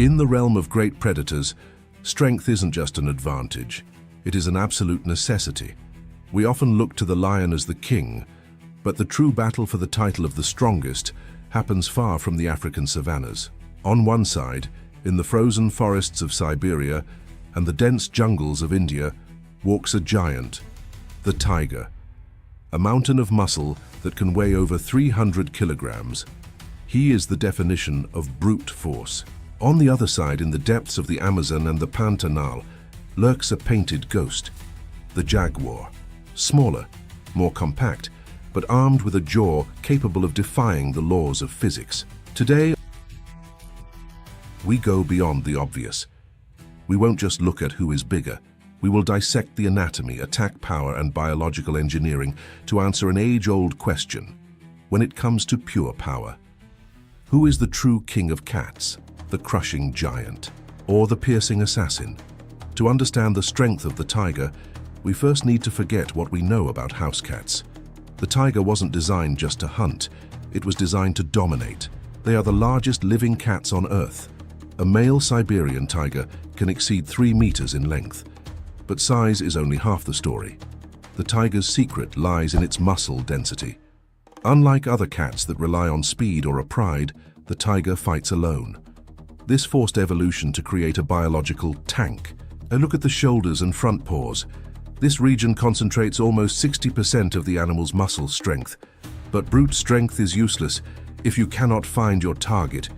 In the realm of great predators, strength isn't just an advantage, it is an absolute necessity. We often look to the lion as the king, but the true battle for the title of the strongest happens far from the African savannas. On one side, in the frozen forests of Siberia and the dense jungles of India, walks a giant, the tiger, a mountain of muscle that can weigh over 300 kilograms. He is the definition of brute force. On the other side, in the depths of the Amazon and the Pantanal, lurks a painted ghost, the jaguar, smaller, more compact, but armed with a jaw capable of defying the laws of physics. Today, we go beyond the obvious. We won't just look at who is bigger. We will dissect the anatomy, attack power, and biological engineering to answer an age-old question. When it comes to pure power, who is the true king of cats? The crushing giant, or the piercing assassin? To understand the strength of the tiger, we first need to forget what we know about house cats. The tiger wasn't designed just to hunt, it was designed to dominate. They are the largest living cats on Earth. A male Siberian tiger can exceed 3 meters in length. But size is only half the story. The tiger's secret lies in its muscle density. Unlike other cats that rely on speed or a pride, the tiger fights alone. This forced evolution to create a biological tank. A look at the shoulders and front paws. This region concentrates almost 60% of the animal's muscle strength. But brute strength is useless if you cannot find your target.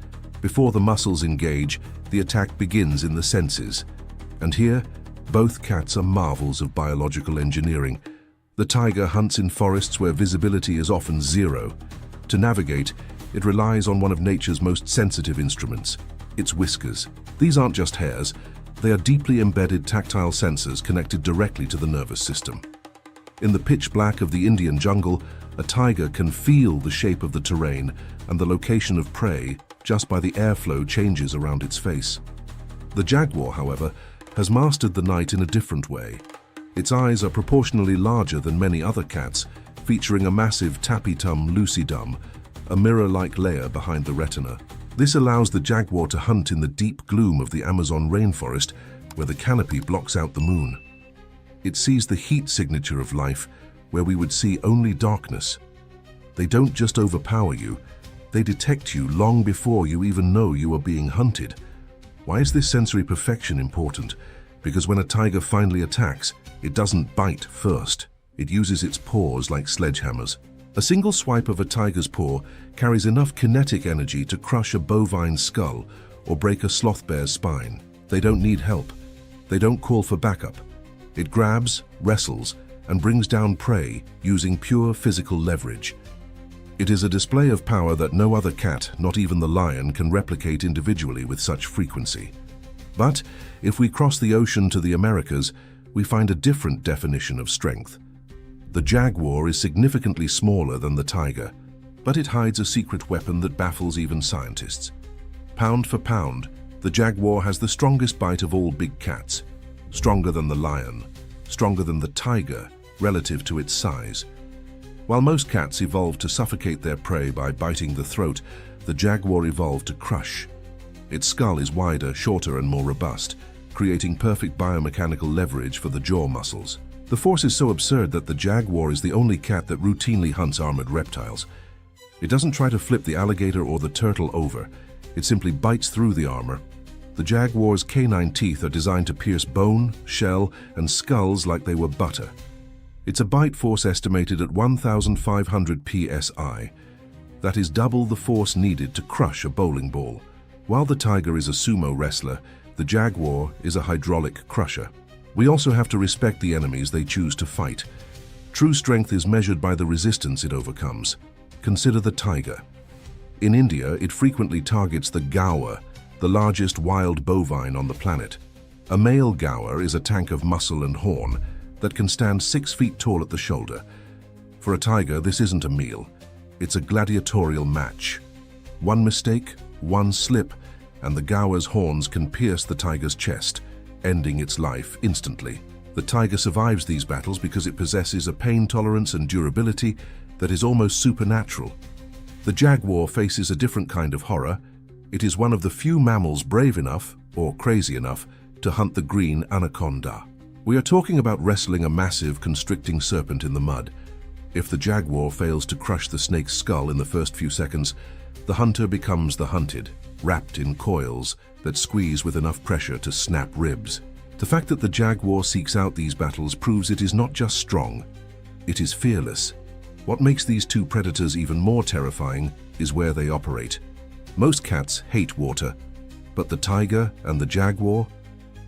Before the muscles engage, the attack begins in the senses. And here, both cats are marvels of biological engineering. The tiger hunts in forests where visibility is often zero. To navigate, it relies on one of nature's most sensitive instruments, its whiskers. These aren't just hairs, they are deeply embedded tactile sensors connected directly to the nervous system. In the pitch black of the Indian jungle, a tiger can feel the shape of the terrain and the location of prey just by the airflow changes around its face. The jaguar, however, has mastered the night in a different way. Its eyes are proportionally larger than many other cats, featuring a massive tapetum lucidum, a mirror-like layer behind the retina. This allows the jaguar to hunt in the deep gloom of the Amazon rainforest, where the canopy blocks out the moon. It sees the heat signature of life, where we would see only darkness. They don't just overpower you, they detect you long before you even know you are being hunted. Why is this sensory perfection important? Because when a tiger finally attacks, it doesn't bite first. It uses its paws like sledgehammers. A single swipe of a tiger's paw carries enough kinetic energy to crush a bovine skull or break a sloth bear's spine. They don't need help. They don't call for backup. It grabs, wrestles, and brings down prey using pure physical leverage. It is a display of power that no other cat, not even the lion, can replicate individually with such frequency. But if we cross the ocean to the Americas, we find a different definition of strength. The jaguar is significantly smaller than the tiger, but it hides a secret weapon that baffles even scientists. Pound for pound, the jaguar has the strongest bite of all big cats, stronger than the lion, stronger than the tiger relative to its size. While most cats evolved to suffocate their prey by biting the throat, the jaguar evolved to crush. Its skull is wider, shorter, and more robust, creating perfect biomechanical leverage for the jaw muscles. The force is so absurd that the jaguar is the only cat that routinely hunts armored reptiles. It doesn't try to flip the alligator or the turtle over. It simply bites through the armor. The jaguar's canine teeth are designed to pierce bone, shell, and skulls like they were butter. It's a bite force estimated at 1,500 PSI. That is double the force needed to crush a bowling ball. While the tiger is a sumo wrestler, the jaguar is a hydraulic crusher. We also have to respect the enemies they choose to fight. True strength is measured by the resistance it overcomes. Consider the tiger. In India, it frequently targets the gaur, the largest wild bovine on the planet. A male gaur is a tank of muscle and horn that can stand 6 feet tall at the shoulder. For a tiger, this isn't a meal. It's a gladiatorial match. One mistake, one slip, and the gaur's horns can pierce the tiger's chest, ending its life instantly. The tiger survives these battles because it possesses a pain tolerance and durability that is almost supernatural. The jaguar faces a different kind of horror. It is one of the few mammals brave enough, or crazy enough, to hunt the green anaconda. We are talking about wrestling a massive, constricting serpent in the mud. If the jaguar fails to crush the snake's skull in the first few seconds, the hunter becomes the hunted, wrapped in coils that squeeze with enough pressure to snap ribs. The fact that the jaguar seeks out these battles proves it is not just strong, it is fearless. What makes these two predators even more terrifying is where they operate. Most cats hate water, but the tiger and the jaguar,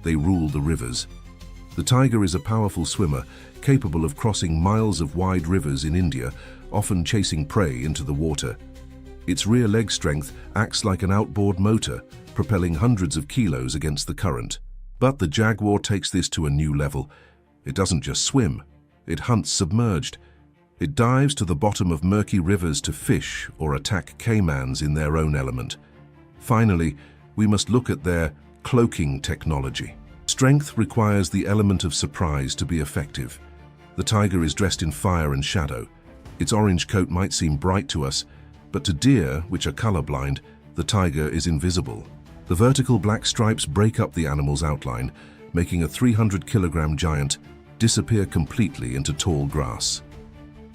they rule the rivers. The tiger is a powerful swimmer, capable of crossing miles of wide rivers in India, often chasing prey into the water. Its rear leg strength acts like an outboard motor, propelling hundreds of kilos against the current. But the jaguar takes this to a new level. It doesn't just swim, it hunts submerged. It dives to the bottom of murky rivers to fish or attack caimans in their own element. Finally, we must look at their cloaking technology. Strength requires the element of surprise to be effective. The tiger is dressed in fire and shadow. Its orange coat might seem bright to us, but to deer, which are colorblind, the tiger is invisible. The vertical black stripes break up the animal's outline, making a 300-kilogram giant disappear completely into tall grass.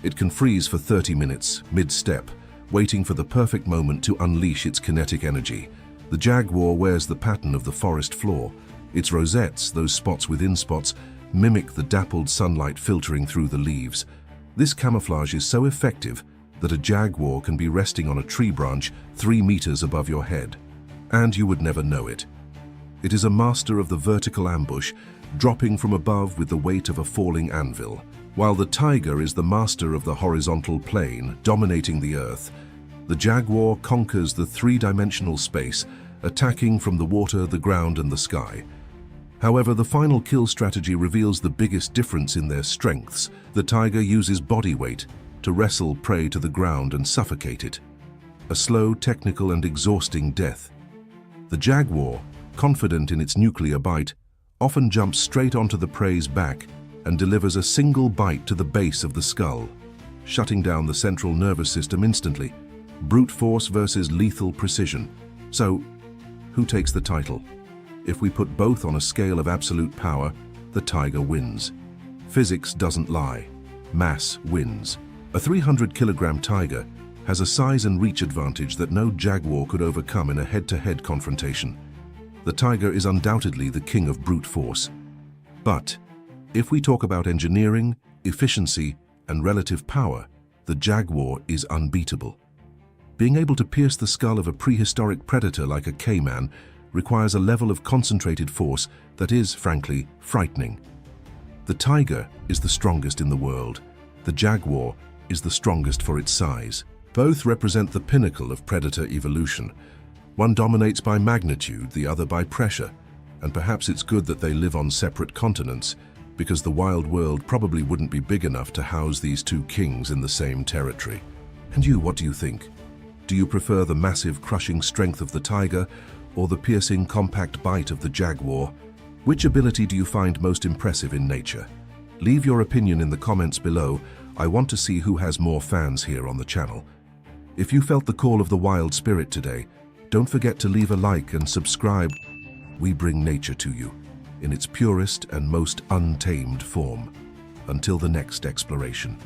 It can freeze for 30 minutes, mid-step, waiting for the perfect moment to unleash its kinetic energy. The jaguar wears the pattern of the forest floor. Its rosettes, those spots within spots, mimic the dappled sunlight filtering through the leaves. This camouflage is so effective that a jaguar can be resting on a tree branch 3 meters above your head, and you would never know it. It is a master of the vertical ambush, dropping from above with the weight of a falling anvil, while the tiger is the master of the horizontal plane, dominating the earth. The jaguar conquers the three-dimensional space, attacking from the water, the ground, and the sky. However, the final kill strategy reveals the biggest difference in their strengths. The tiger uses body weight to wrestle prey to the ground and suffocate it. A slow, technical, and exhausting death. The jaguar, confident in its nuclear bite, often jumps straight onto the prey's back and delivers a single bite to the base of the skull, shutting down the central nervous system instantly. Brute force versus lethal precision. So, who takes the title? If we put both on a scale of absolute power, the tiger wins. Physics doesn't lie. Mass wins. A 300-kilogram tiger has a size and reach advantage that no jaguar could overcome in a head-to-head confrontation. The tiger is undoubtedly the king of brute force. But if we talk about engineering, efficiency, and relative power, the jaguar is unbeatable. Being able to pierce the skull of a prehistoric predator like a caiman requires a level of concentrated force that is, frankly, frightening. The tiger is the strongest in the world. The jaguar is the strongest for its size. Both represent the pinnacle of predator evolution. One dominates by magnitude, the other by pressure, and perhaps it's good that they live on separate continents, because the wild world probably wouldn't be big enough to house these two kings in the same territory. And you, what do you think? Do you prefer the massive crushing strength of the tiger or the piercing compact bite of the jaguar? Which ability do you find most impressive in nature? Leave your opinion in the comments below. I want to see who has more fans here on the channel. If you felt the call of the wild spirit today, don't forget to leave a like and subscribe. We bring nature to you in its purest and most untamed form. Until the next exploration.